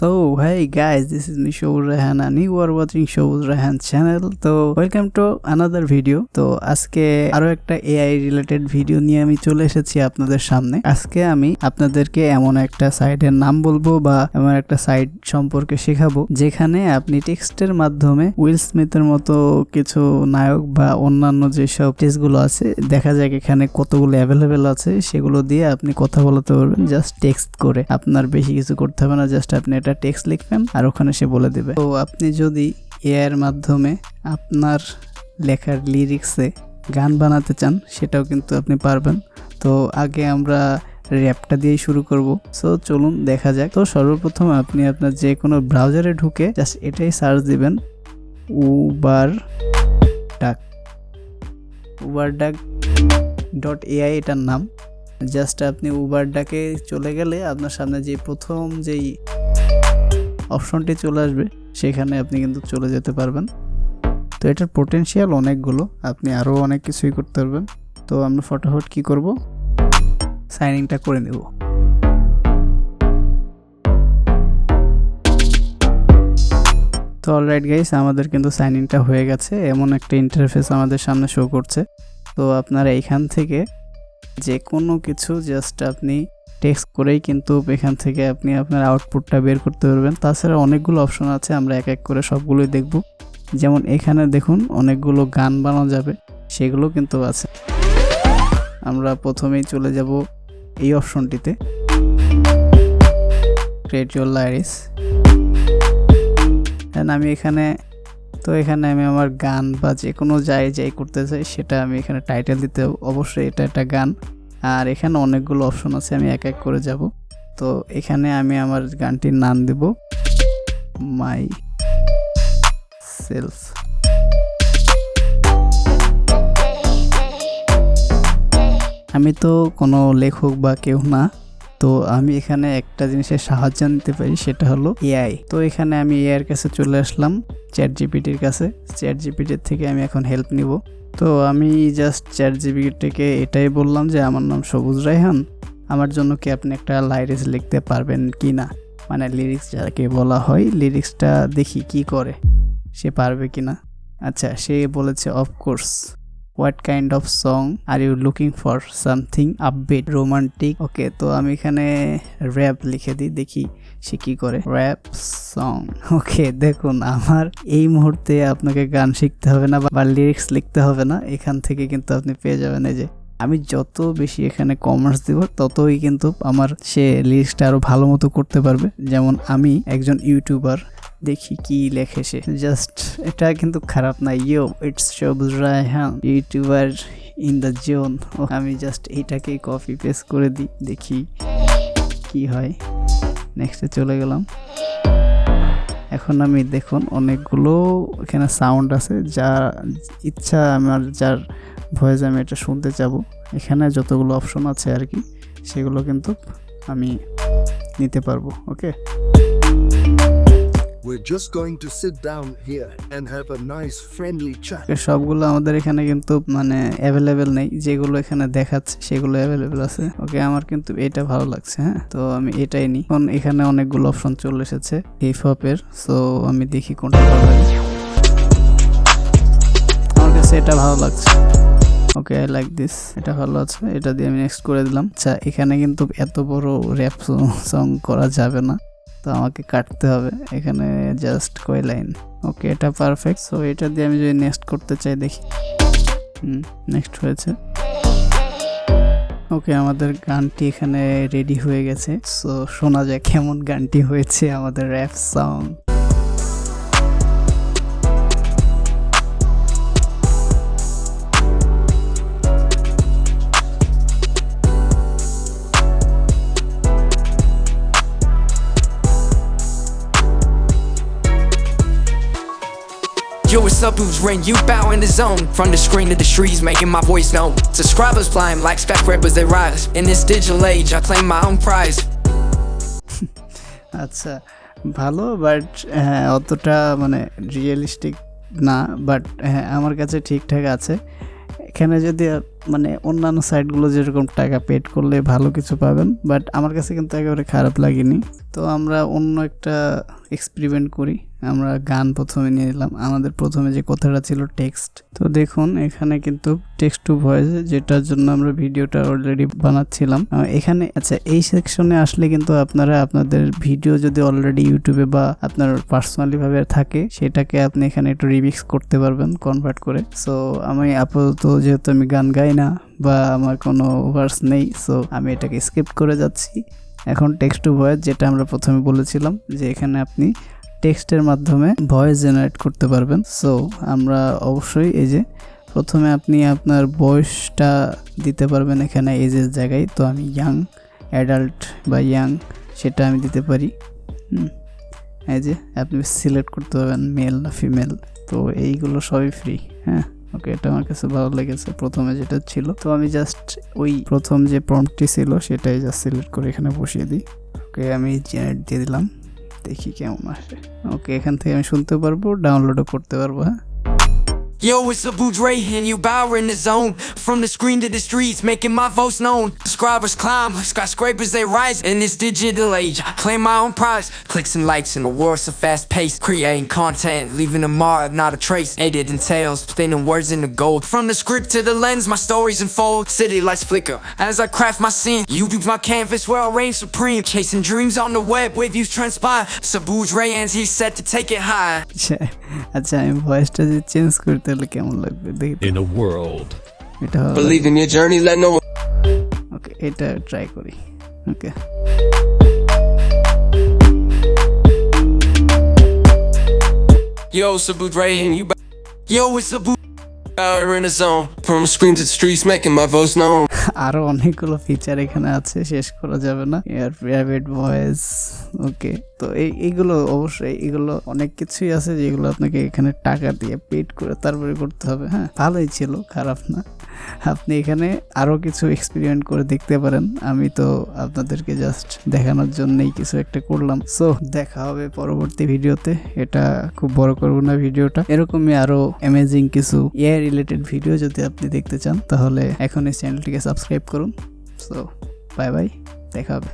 So hey guys, this is me Sabuj Raihan and you are watching Sabuj Raihan channel. তো welcome to another video. তো আজকে আরো একটা AI related video নিয়ে আমি চলে এসেছি আপনাদের সামনে। আজকে আমি আপনাদেরকে এমন একটা সাইটের নাম বলবো বা এমন একটা সাইট সম্পর্কে শেখাবো যেখানে আপনি টেক্সটের মাধ্যমে উইল স্মিথের মতো কিছু নায়ক বা অন্যান্য যেসব টেক্সটগুলো আছে দেখা যায় এখানে কতগুলো অ্যাভেলেবেল আছে সেগুলো দিয়ে আপনি কথা বলতে পারবেন জাস্ট টেক্সট করে। আপনার বেশি কিছু করতে হবে না, জাস্ট আপনি এটা টেক্সট লিখবেন আর ওখানে সে বলে দেবে। তো আপনি যদি এআই এর মাধ্যমে আপনার লেখার লিরিক্সে গান বানাতে চান সেটাও কিন্তু আপনি পারবেন। তো আগে আমরা র্যাপটা দিয়েই শুরু করব। সো চলুন দেখা যাক। তো সর্বপ্রথম আপনি আপনার যে কোনো ব্রাউজারে ঢুকে জাস্ট এটাই সার্চ দিবেন uberduck.ai এটার নাম। জাস্ট আপনি উবারডাকে চলে গেলে আপনার সামনে যে প্রথম যেই অপশনটি চলে আসবে সেখানে আপনি কিন্তু চলে যেতে পারবেন। তো এটার পোটেনশিয়াল অনেকগুলো, আপনি আরও অনেক কিছুই করতে পারবেন। তো আমরা ফটাফট কি করব, সাইন ইনটা করে নেব। তো অলরাইট গাইস, আমাদের কিন্তু সাইন ইনটা হয়ে গেছে। এমন একটা ইন্টারফেস আমাদের সামনে শো করছে। তো আপনারা এইখান থেকে যে কোনো কিছু জাস্ট আপনি টেক্সট করেই কিন্তু এখান থেকে আপনি আপনার আউটপুটটা বের করতে পারবেন। তাছাড়া অনেকগুলো অপশন আছে, আমরা এক এক করে সবগুলোই দেখব। যেমন এখানে দেখুন অনেকগুলো গান বানানো যাবে, সেগুলো কিন্তু আছে। আমরা প্রথমেই চলে যাব এই অপশনটিতে, ক্রিয়েট ইওর লিরিক্স। আমি এখানে আমি আমার গান বা যে কোনো যাই করতে চাই সেটা আমি এখানে টাইটেল দিতে অবশ্যই এটা একটা গান। আর এখানে অনেকগুলো অপশন আছে, আমি এক এক করে যাব। তো এখানে আমি আমার গানটির নাম দেব মাই সেলফ। আমি তো কোনো লেখক বা কেউ না, তো আমি এখানে একটা জিনিসের সাহায্য নিতে পারি, সেটা হলো এআই। তো এখানে আমি এআই এর কাছে চলে আসলাম, চ্যাট জিপিটির কাছে। চ্যাট জিপিটির থেকে আমি এখন হেল্প নিব। তো আমি জাস্ট চ্যাট জিপিটিকে এটাই বললাম যে আমার নাম সবুজ রায়হান, আমার জন্য কি আপনি একটা লাইরিক্স লিখতে পারবেন কি না, মানে লিরিক্স যাকে বলা হয়, লিরিক্সটা দেখি কি করে, সে পারবে কি না। আচ্ছা, সে বলেছে of course. What kind of song are you looking for, something upbeat romantic. Okay, তো আমি এখানে র্যাপ লিখে দিই, দেখি সে কি করে। Rap song. ওকে, দেখুন আমার এই মুহূর্তে আপনাকে গান শিখতে হবে না বা লিরিক্স লিখতে হবে না, এখান থেকে কিন্তু আপনি পেয়ে যাবেন। এই যে আমি যত বেশি এখানে কমার্স দিব ততই কিন্তু আমার সে লিরিক্সটা আরো ভালো মতো করতে পারবে। যেমন আমি একজন ইউটিউবার, দেখি কি লেখে সে। জাস্ট এটা কিন্তু খারাপ না। Yo, it's Sabuj Raihan, youtuber in the zone. আমি জাস্ট এইটাকেই কপি পেস্ট করে দিই, দেখি কি হয়। নেক্সটে চলে গেলাম। এখন আমি দেখুন অনেকগুলো এখানে সাউন্ড আছে, যা ইচ্ছা আমার যার ভয়েস আমি এটা শুনতে চাবো। এখানে যতগুলো অপশন আছে আর কি, সেগুলো কিন্তু আমি নিতে পারবো। ওকে, We're just going to sit down here and have a nice friendly chat. সবগুলো আমাদের এখানে কিন্তু মানে অ্যাভেলেবেল নেই, যেগুলো এখানে দেখাচ্ছে সেগুলো অ্যাভেলেবেল আছে। ওকে, আমার কিন্তু এটা ভালো লাগছে। হ্যাঁ, তো আমি এটাই নিই। এখন এখানে অনেকগুলো অপশন চলে এসেছে হিপ হপের। সো আমি দেখি কোনটা ভালো লাগে। আমার কাছে এটা ভালো লাগছে। ওকে, আই লাইক দিস, এটা ভালো আছে, এটা দিয়ে আমি নেক্সট করে দিলাম। আচ্ছা, এখানে কিন্তু এত বড় র্যাপ সং করা যাবে না, তো আমাকে কাটতে হবে এখানে জাস্ট কয় লাইন। ওকে, এটা পারফেক্ট। সো এটা দিয়ে আমি যদি নেক্সট করতে চাই, দেখি নেক্সট হয়েছে। ওকে, আমাদের গানটি এখানে রেডি হয়ে গেছে। সো শোনা যায় কেমন গানটি হয়েছে, আমাদের rap song. Yo, what's up, who's ring? You bow in the zone. From the screen to the streets, making my voice known. Subscribers blind like skyscrapers, they rise. In this digital age, I claim my own prize. আচ্ছা, ভালো, but অতটা মানে realistic না, but হ্যাঁ আমার কাছে ঠিকঠাক আছে। এখানে যদি মানে অন্যান্য সাইটগুলো যেরকম টাকা পেড করলে ভালো কিছু পাবেন, বাট আমার কাছে কিন্তু একেবারে খারাপ লাগেনি। তো আমরা অন্য একটা এক্সপেরিমেন্ট করি। আমরা গান প্রথমে নিয়ে নিলাম। আমাদের প্রথমে যে কথাটা ছিল টেক্সট, তো দেখুন এখানে কিন্তু টেক্সট টু ভয়েস, যেটার জন্য আমরা ভিডিওটা অলরেডি বানাচ্ছিলাম। এখানে আচ্ছা, এই সেকশনে আসলে কিন্তু আপনারা আপনাদের ভিডিও যদি অলরেডি ইউটিউবে বা আপনার পার্সোনালি ভাবে থাকে, সেটাকে আপনি এখানে একটু রিমিক্স করতে পারবেন কনভার্ট করে। সো আমি আপাতত যেহেতু আমি গান গাই না বা আমার কোনো ভার্স নেই, সো আমি এটাকে স্কিপ করে যাচ্ছি। এখন টেক্সট টু ভয়েস, যেটা আমরা প্রথমে বলেছিলাম যে এখানে আপনি টেক্সটের মাধ্যমে ভয়েস জেনারেট করতে পারবেন। সো আমরা অবশ্যই এই যে প্রথমে আপনি আপনার বয়সটা দিতে পারবেন এখানে এজের জায়গায়। তো আমি ইয়াং, অ্যাডাল্ট বা ইয়াং সেটা আমি দিতে পারি। এই যে আপনি সিলেক্ট করতে পারবেন মেল না ফিমেল। তো এইগুলো সবই ফ্রি। হ্যাঁ, ওকে, এটা আমার কাছে ভালো লেগেছে প্রথমে যেটা ছিল। তো আমি জাস্ট ওই প্রথম যে প্রম্পটটি ছিল সেটাই জাস্ট সিলেক্ট করে এখানে বসিয়ে দিই। ওকে, আমি জেনারেট দিয়ে দিলাম, দেখি কেমন আসে। ওকে, এখান থেকে আমি শুনতে পারবো, ডাউনলোডও করতে পারবো। হ্যাঁ, Yo, it's Sabuj Raihan, you power in the zone. From the screen to the streets, making my voice known. Subscribers climb, skyscrapers they rise. In this digital age, I claim my own prize. Clicks and likes in a world so fast paced. Creating content, leaving a mark, not a trace. Editing tales, spinning words into gold. From the script to the lens, my stories unfold. City lights flicker as I craft my scene. YouTube's my canvas where I reign supreme. Chasing dreams on the web, where views transpire. Sabuj Raihan's, he's set to take it high. আচ্ছা, আমি ভয়েসটা যদি change করি তাহলে কেমন লাগবে দেখি। In a world, এটা believe in your journey, let no one. ওকে, এটা ট্রাই করি। ওকে, Yo, Sabuj Raihan, you Yo, it's Sabuj. power in the zone. From the screen to the streets, making my voice known. আরো অনেকগুলো feature এখানে আছে, শেষ করা যাবে না। এর প্রাইভেট ভয়েস, ওকে। তো এইগুলো অবশ্যই, এগুলো অনেক কিছুই আছে যেগুলো আপনাকে এখানে টাকা দিয়ে পেড করে তারপরে করতে হবে। হ্যাঁ, ভালোই ছিল, খারাপ না। আপনি এখানে আরো কিছু এক্সপেরিমেন্ট করে দেখতে পারেন। আমি তো আপনাদেরকে জাস্ট দেখানোর জন্যই কিছু একটা করলাম। সো দেখা হবে পরবর্তী ভিডিওতে। এটা খুব বড় করব না ভিডিওটা। এরকমই আরো অ্যামেজিং কিছু এআই রিলেটেড ভিডিও যদি আপনি দেখতে চান, তাহলে এখন এই চ্যানেলটিকে সাবস্ক্রাইব করুন। সো বাই বাই, দেখা হবে।